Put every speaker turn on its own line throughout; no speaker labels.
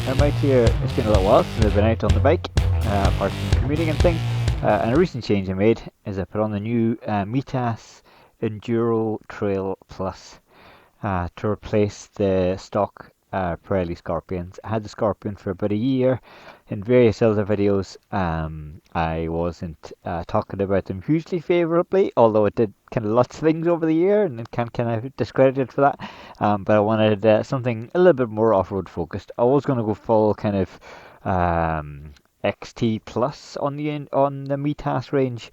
I'm out here. It's been a little while since I've been out on the bike, apart from commuting and things. And a recent change I made is I put on the new Mitas Enduro Trail Plus to replace the stock Pirelli Scorpions. I had the Scorpion for about a year. In various other videos, I wasn't talking about them hugely favourably, although it did kind of lots of things over the year, and it can kind of discredited for that. But I wanted something a little bit more off-road focused. I was going to go full kind of XT plus on the Mitas range,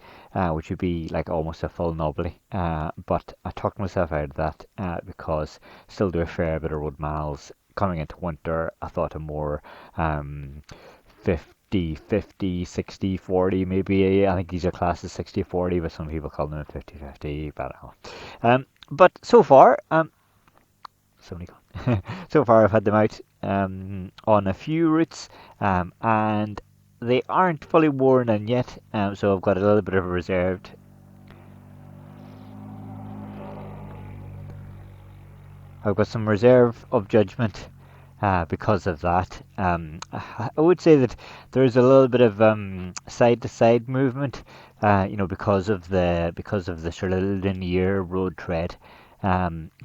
which would be like almost a full knobbly. But I talked myself out of that because still do a fair bit of road miles. Coming into winter, I thought a more 50, 50, 60, 40 maybe. I think these are classes 60, 40, but some people call them 50, 50, but I don't know. But so far, somebody so far I've had them out on a few routes, and they aren't fully worn in yet, so I've got a little bit of a reserved. I've got some reserve of judgment because of that. I would say that there's a little bit of side-to-side movement, because of the sort of linear road tread.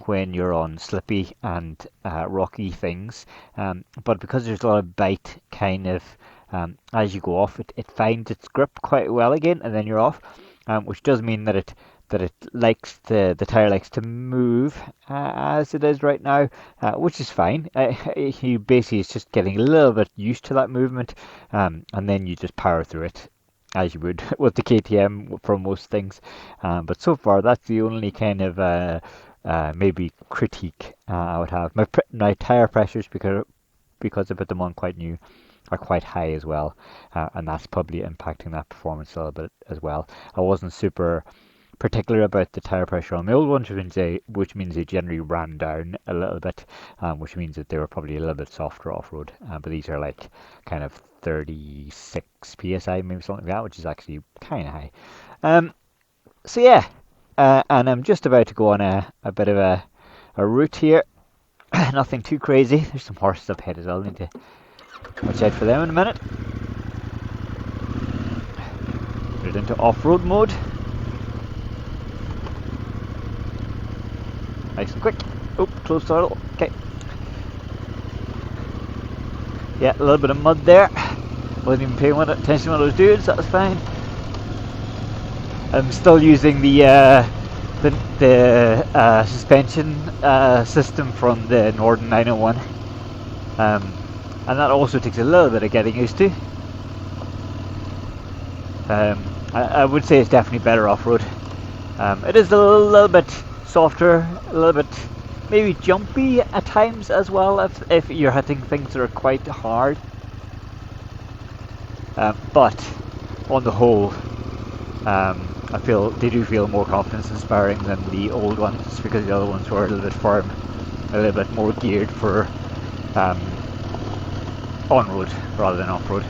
When you're on slippy and rocky things, but because there's a lot of bite, kind of as you go off, it finds its grip quite well again, and then you're off, which does mean that it likes the tire likes to move as it is right now, which is fine. He basically is just getting a little bit used to that movement, and then you just power through it as you would with the KTM for most things. But so far, that's the only kind of maybe critique I would have. My tire pressures, because I put them on quite new, are quite high as well, and that's probably impacting that performance a little bit as well. I wasn't super particular about the tire pressure on the old ones, which means they generally ran down a little bit, which means that they were probably a little bit softer off-road. But these are like kind of 36 psi, maybe something like that, which is actually kind of high. So yeah, and I'm just about to go on a bit of a route here. Nothing too crazy. There's some horses up ahead as well. Need to watch out for them in a minute. Put it into off-road mode. Nice and quick. Oh, close throttle. Okay. Yeah, a little bit of mud there. Wasn't even paying attention to what I was doing, so that was fine. I'm still using the suspension system from the Norden 901, and that also takes a little bit of getting used to. I would say it's definitely better off-road. It is a little bit softer, a little bit maybe jumpy at times as well if you're hitting things that are quite hard. But on the whole, I feel they do feel more confidence inspiring than the old ones, just because the other ones were a little bit firm, a little bit more geared for on-road rather than off-road.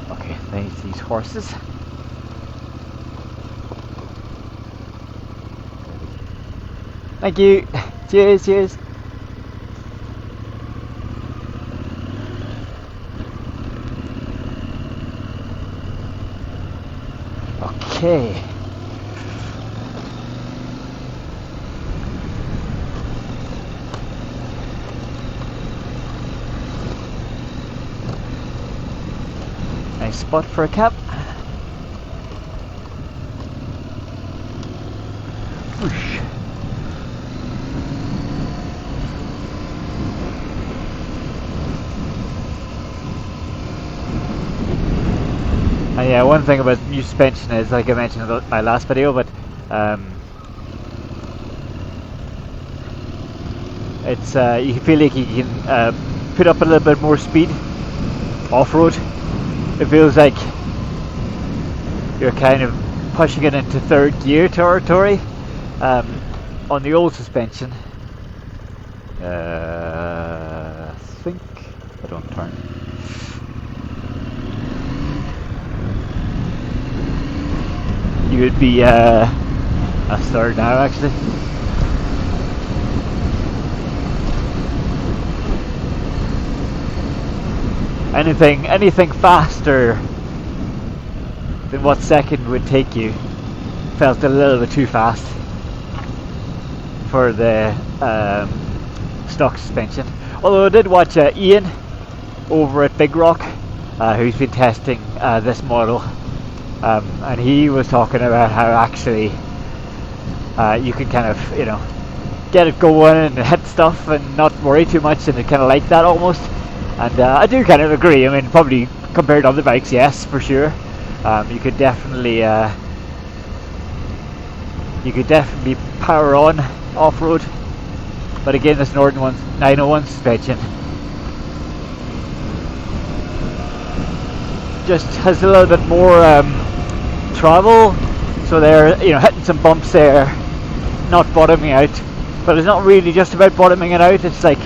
Okay, there's these horses. Thank you. Cheers, cheers. Okay. Nice spot for a cap. Whoosh. Yeah, one thing about new suspension is, like I mentioned in my last video, but it's you feel like you can put up a little bit more speed off-road. It feels like you're kind of pushing it into third gear territory. On the old suspension, I think I don't turn. You would be a third now, actually. anything faster than what second would take you felt a little bit too fast for the stock suspension. Although I did watch Ian over at Big Rock, who's been testing this model, and he was talking about how actually you can kind of, you know, get it going and hit stuff and not worry too much, and I kind of like that almost. And I do kind of agree. I mean, probably compared to other bikes, yes, for sure. You could definitely power on off-road. But again, this Norton 901 suspension just has a little bit more travel, so they're, you know, hitting some bumps there, not bottoming out. But it's not really just about bottoming it out. It's like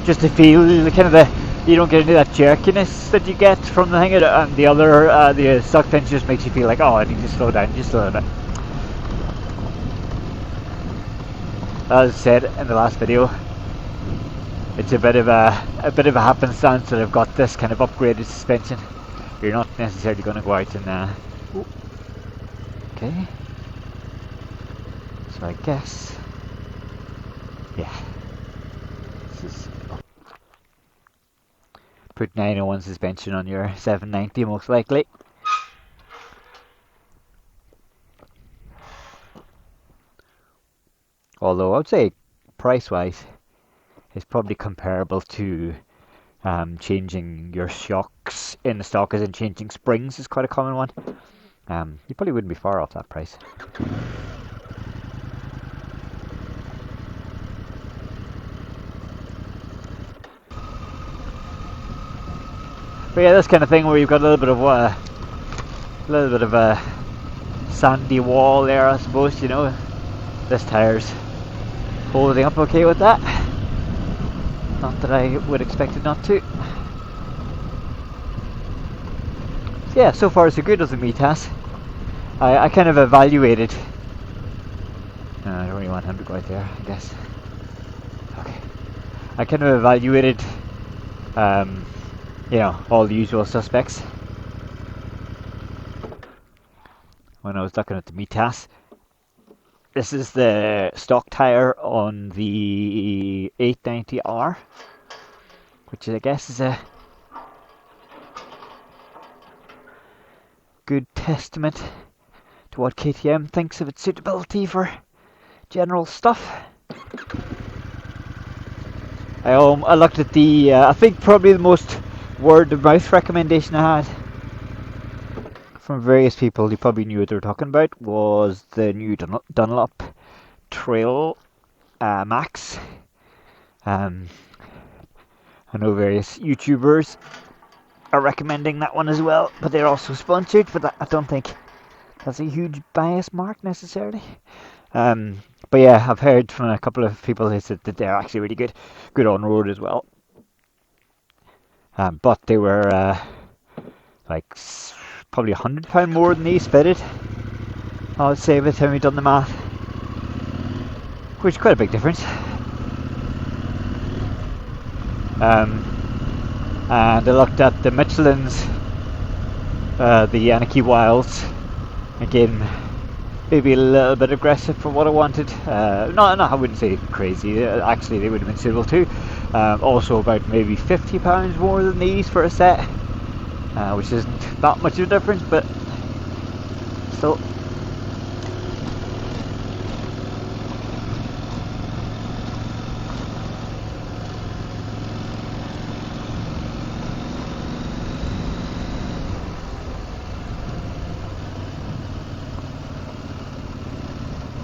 just to feel kind of the, you don't get into that jerkiness that you get from the thing, and the other the stock suspension just makes you feel like, oh, I need to slow down, just slow down. As I said in the last video, it's a bit of a happenstance that I've got this kind of upgraded suspension. You're not necessarily going to go out and okay. So I guess, yeah, this is put 901 suspension on your 790 most likely. Although I would say price-wise, it's probably comparable to changing your shocks in the stock, as in changing springs is quite a common one. You probably wouldn't be far off that price. But yeah, this kind of thing where you've got a little bit of a sandy wall there, I suppose. You know, this tire's holding up okay with that. Not that I would expect it not to. So yeah, so far so good with the Mitas. I kind of evaluated. I don't really want him to go out there, I guess. Okay. I kind of evaluated, you know, all the usual suspects when I was looking at the Mitas. This is the stock tire on the 890R, which I guess is a good testament to what KTM thinks of its suitability for general stuff. I looked at the, I think probably the most word of mouth recommendation I had from various people who probably knew what they were talking about was the new Dunlop Trail Max. I know various YouTubers are recommending that one as well, but they're also sponsored, but I don't think that's a huge bias mark necessarily. But yeah, I've heard from a couple of people who said that they're actually really good on road as well. But they were like probably £100 more than these fitted, I would say, by the time we've done the math, which is quite a big difference. And I looked at the Michelin's, the Anarchy Wilds, again maybe a little bit aggressive for what I wanted. No, I wouldn't say crazy, actually they would have been suitable too. Also about maybe £50 more than these for a set, which isn't that much of a difference, but still.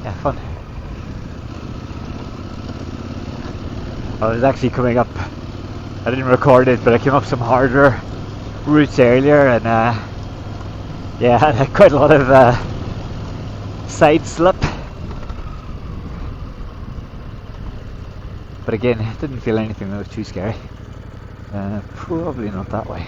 Yeah, fun. I was actually coming up, I didn't record it, but I came up some harder routes earlier, and yeah, I had quite a lot of side slip. But again, didn't feel anything that was too scary. Probably not that way.